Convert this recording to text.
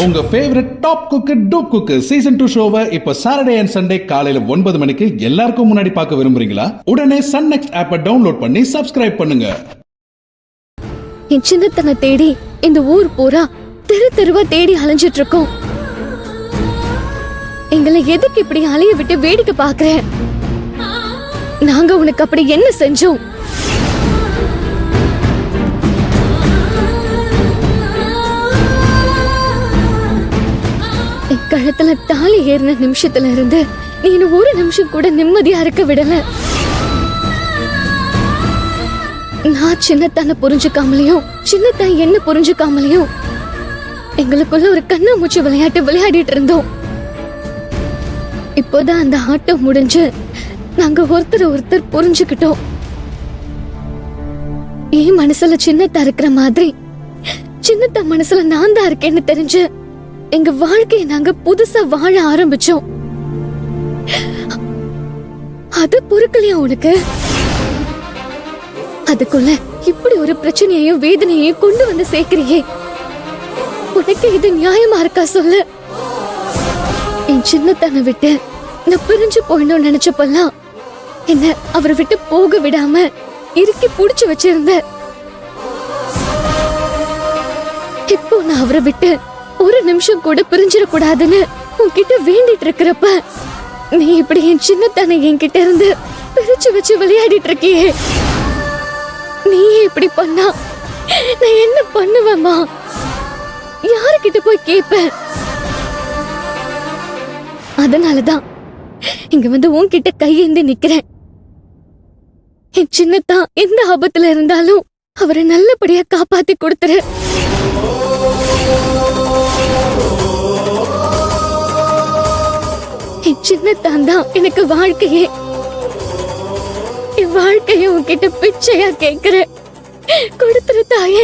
உங்க favourite top cook dupe cook season 2 ஷோவை இப்ப சாட்டர்டே அண்ட் சண்டே காலையில 9 மணிக்கு எல்லாருக்கும் முன்னாடி பார்க்க விரும்புறீங்களா? உடனே சன் நெக்ஸ்ட் ஆப்பை டவுன்லோட் பண்ணி சப்ஸ்கிரைப் பண்ணுங்க. என் சின்னத்தனை தேடி இந்த ஊர் பூரா தெரு தெருவா தேடி அலைஞ்சிட்டு இருக்கோம். எங்களை எதுக்கு இப்படி அலைய விட்டு வேடிக்கை பாக்குறேன்? நாங்க உனக்கு அப்படி என்ன செஞ்சோம்? கழுத்துல தாலி ஏறின நிமிஷத்துல இருந்து நீ ஒரு நிமிஷம் கூட நிம்மதியா இருக்க விடல. நான் சின்னத்தான புரிஞ்சுக்காமலையும் சின்னத்தான் என்ன புரிஞ்சுக்காமலையும் எங்களுக்குள்ள ஒரு கண்ணாமூச்சி விளையாட்டு விளையாடிட்டு இருந்தோம். இப்போதான் அந்த ஆட்டம் முடிஞ்சு நாங்க ஒருத்தர் புரிஞ்சுக்கிட்டோம். என் மனசுல சின்னத்தா இருக்கிற மாதிரி சின்னத்தா மனசுல நான் தான் இருக்கேன்னு தெரிஞ்சு எங்க வாழ்க்கையை நாங்க புதுசா வாழ ஆரம்பிச்சோம். அது பொறுக்கலையா உனக்கு? அதுக்குள்ள இப்படி ஒரு பிரச்சனையையும் வேதனையையும் கொண்டு வந்து சேர்க்கிறியே, உனக்கு இது நியாயமா இருக்கா சொல்லு? என் சின்னத்தனை விட்டு நான் பிரிஞ்சு போயிடணும்னு நினைச்சப்பெல்லாம் என்ன அவரை விட்டு போக விடாம இறுக்கி புடிச்சு வச்சிருந்த. இப்போ நான் அவரை விட்டு ஒரு நிமிஷம் கூட பிரிஞ்சிடக்கூடாதுன்னு உன்கிட்ட வேண்டிட்டு இருக்கிறப்ப நீ இப்படி என் சின்னத்தனை என்கிட்ட இருந்து பிரிச்சு வச்சு விளையாடிட்டு இருக்கியே. நீயே இப்படி பண்ணா நான் என்ன பண்ணுவேம்மா? யாருக்கிட்ட போய் கேட்பேன்? அதனாலதான் இங்க வந்து உன்கிட்ட கையேந்தி நிக்கிறேன். என் சின்னத்தா எந்த ஆபத்துல இருந்தாலும் அவரை நல்லபடியா காப்பாத்தி கொடுத்துரு. என் சின்னத்தான் தான் எனக்கு வாழ்க்கையே. என் வாழ்க்கைய உன்கிட்ட பிச்சையா கேட்கிறேன், கொடுத்துரு தாயே.